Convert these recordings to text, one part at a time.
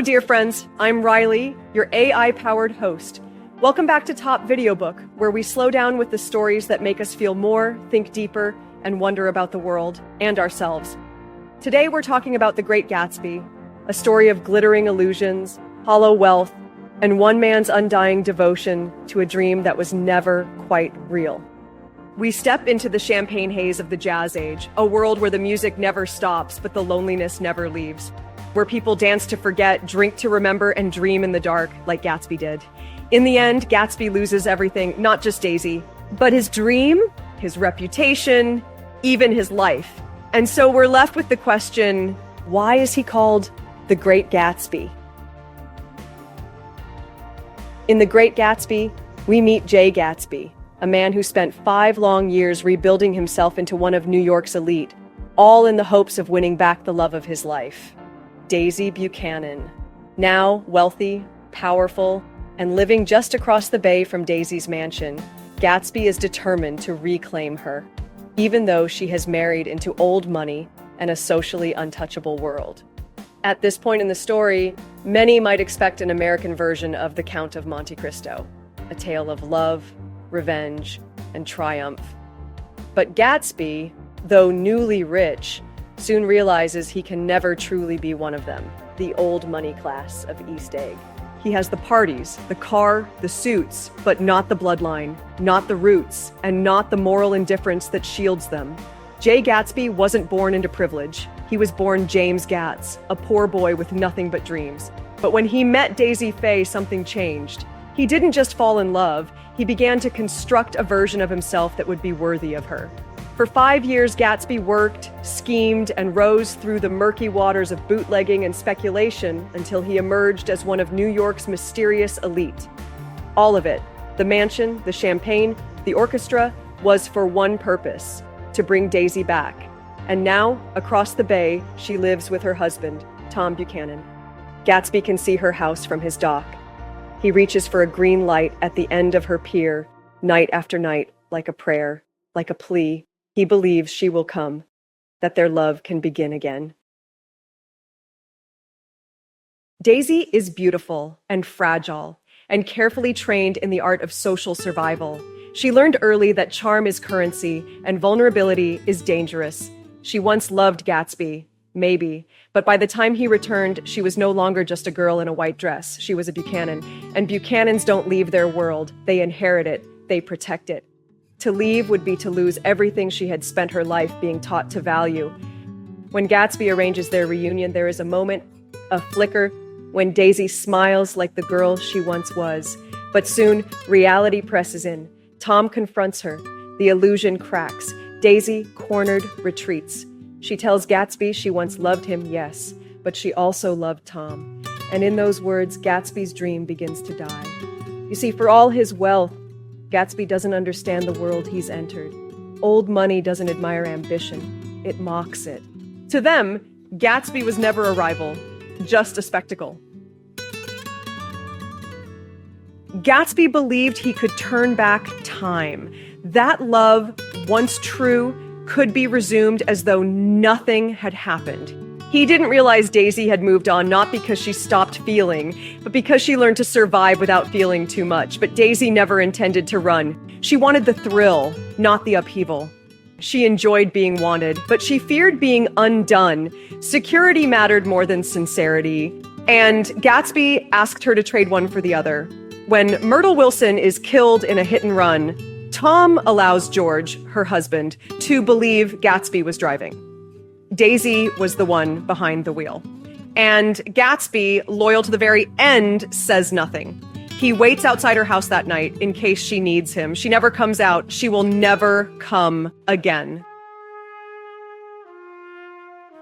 Hello, dear friends. I'm Riley, your AI-powered host. Welcome back to Top Video Book, where we slow down with the stories that make us feel more, think deeper, and wonder about the world and ourselves. Today, we're talking about The Great Gatsby, a story of glittering illusions, hollow wealth, and one man's undying devotion to a dream that was never quite real. We step into the champagne haze of the Jazz Age, a world where the music never stops, but the loneliness never leaves. Where people dance to forget, drink to remember, and dream in the dark, like Gatsby did. In the end, Gatsby loses everything, not just Daisy, but his dream, his reputation, even his life. And so we're left with the question, why is he called The Great Gatsby? In The Great Gatsby, we meet Jay Gatsby, a man who spent 5 long years rebuilding himself into one of New York's elite, all in the hopes of winning back the love of his life. Daisy Buchanan, now wealthy, powerful, and living just across the bay from Daisy's mansion, Gatsby is determined to reclaim her, even though she has married into old money and a socially untouchable world. At this point in the story, many might expect an American version of The Count of Monte Cristo, a tale of love, revenge, and triumph. But Gatsby, though newly rich, soon realizes he can never truly be one of them, the old money class of East Egg. He has the parties, the car, the suits, but not the bloodline, not the roots, and not the moral indifference that shields them. Jay Gatsby wasn't born into privilege. He was born James Gatz, a poor boy with nothing but dreams. But when he met Daisy Faye, something changed. He didn't just fall in love, he began to construct a version of himself that would be worthy of her. For 5 years, Gatsby worked, schemed, and rose through the murky waters of bootlegging and speculation until he emerged as one of New York's mysterious elite. All of it, the mansion, the champagne, the orchestra, was for one purpose, to bring Daisy back. And now, across the bay, she lives with her husband, Tom Buchanan. Gatsby can see her house from his dock. He reaches for a green light at the end of her pier, night after night, like a prayer, like a plea. He believes she will come, that their love can begin again. Daisy is beautiful and fragile and carefully trained in the art of social survival. She learned early that charm is currency and vulnerability is dangerous. She once loved Gatsby, maybe, but by the time he returned, she was no longer just a girl in a white dress. She was a Buchanan, and Buchanans don't leave their world. They inherit it. They protect it. To leave would be to lose everything she had spent her life being taught to value. When Gatsby arranges their reunion, there is a moment, a flicker, when Daisy smiles like the girl she once was. But soon, reality presses in. Tom confronts her. The illusion cracks. Daisy, cornered, retreats. She tells Gatsby she once loved him, yes, but she also loved Tom. And in those words, Gatsby's dream begins to die. You see, for all his wealth, Gatsby doesn't understand the world he's entered. Old money doesn't admire ambition. It mocks it. To them, Gatsby was never a rival, just a spectacle. Gatsby believed he could turn back time. That love, once true, could be resumed as though nothing had happened. He didn't realize Daisy had moved on, not because she stopped feeling, but because she learned to survive without feeling too much. But Daisy never intended to run. She wanted the thrill, not the upheaval. She enjoyed being wanted, but she feared being undone. Security mattered more than sincerity. And Gatsby asked her to trade one for the other. When Myrtle Wilson is killed in a hit and run, Tom allows George, her husband, to believe Gatsby was driving. Daisy was the one behind the wheel. And Gatsby, loyal to the very end, says nothing. He waits outside her house that night in case she needs him. She never comes out. She will never come again.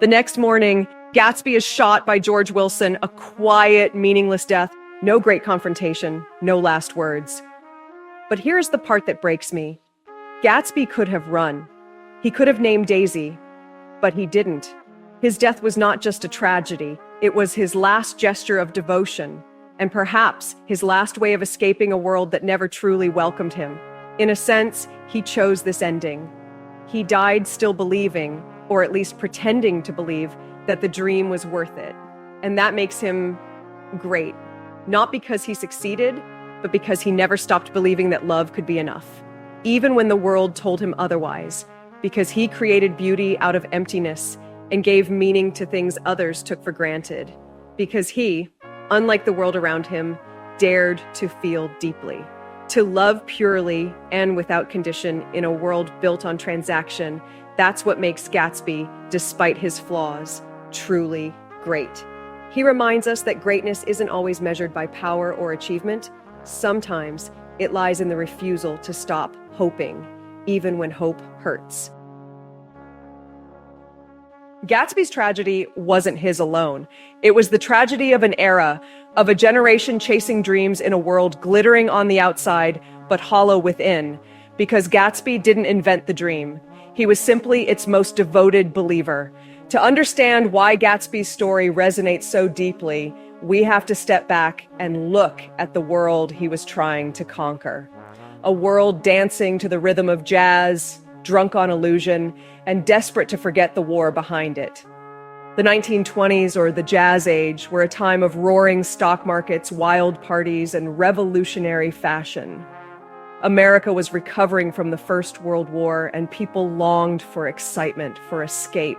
The next morning, Gatsby is shot by George Wilson, a quiet, meaningless death. No great confrontation, no last words. But here's the part that breaks me. Gatsby could have run. He could have named Daisy. But he didn't. His death was not just a tragedy. It was his last gesture of devotion, and perhaps his last way of escaping a world that never truly welcomed him. In a sense, he chose this ending. He died still believing, or at least pretending to believe, that the dream was worth it. And that makes him great, not because he succeeded, but because he never stopped believing that love could be enough, even when the world told him otherwise, because he created beauty out of emptiness and gave meaning to things others took for granted, because he, unlike the world around him, dared to feel deeply, to love purely and without condition in a world built on transaction. That's what makes Gatsby, despite his flaws, truly great. He reminds us that greatness isn't always measured by power or achievement. Sometimes it lies in the refusal to stop hoping, even when hope hurts. Gatsby's tragedy wasn't his alone. It was the tragedy of an era, of a generation chasing dreams in a world glittering on the outside, but hollow within, because Gatsby didn't invent the dream. He was simply its most devoted believer. To understand why Gatsby's story resonates so deeply, we have to step back and look at the world he was trying to conquer. A world dancing to the rhythm of jazz, drunk on illusion, and desperate to forget the war behind it. The 1920s, or the Jazz Age, were a time of roaring stock markets, wild parties, and revolutionary fashion. America was recovering from the First World War, and people longed for excitement, for escape.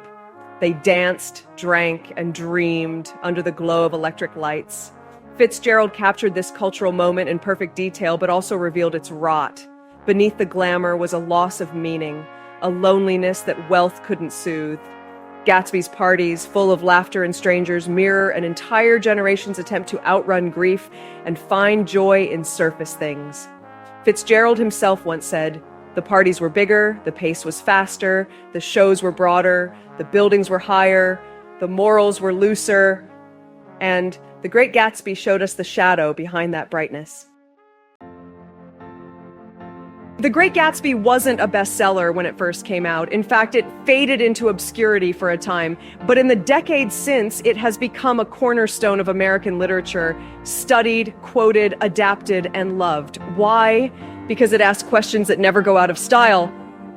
They danced, drank, and dreamed under the glow of electric lights. Fitzgerald captured this cultural moment in perfect detail, but also revealed its rot. Beneath the glamour was a loss of meaning, a loneliness that wealth couldn't soothe. Gatsby's parties, full of laughter and strangers, mirror an entire generation's attempt to outrun grief and find joy in surface things. Fitzgerald himself once said, "The parties were bigger, the pace was faster, the shows were broader, the buildings were higher, the morals were looser," and The Great Gatsby showed us the shadow behind that brightness. The Great Gatsby wasn't a bestseller when it first came out. In fact, it faded into obscurity for a time. But in the decades since, it has become a cornerstone of American literature, studied, quoted, adapted, and loved. Why? Because it asks questions that never go out of style.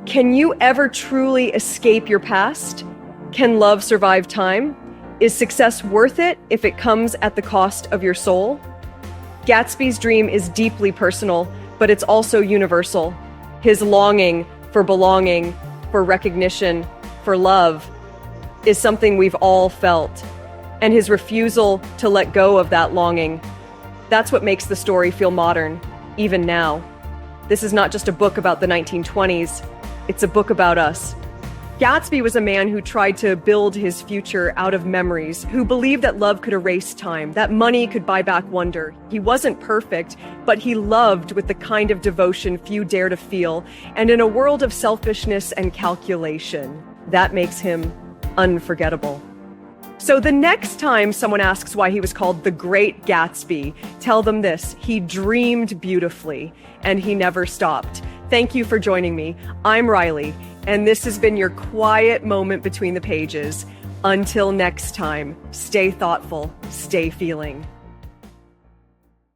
Can you ever truly escape your past? Can love survive time? Is success worth it if it comes at the cost of your soul? Gatsby's dream is deeply personal, but it's also universal. His longing for belonging, for recognition, for love is something we've all felt. And his refusal to let go of that longing, that's what makes the story feel modern, even now. This is not just a book about the 1920s, it's a book about us. Gatsby was a man who tried to build his future out of memories, who believed that love could erase time, that money could buy back wonder. He wasn't perfect, but he loved with the kind of devotion few dare to feel, and in a world of selfishness and calculation, that makes him unforgettable. So the next time someone asks why he was called the Great Gatsby, tell them this: he dreamed beautifully, and he never stopped. Thank you for joining me. I'm Riley, and this has been your quiet moment between the pages. Until next time, stay thoughtful, stay feeling.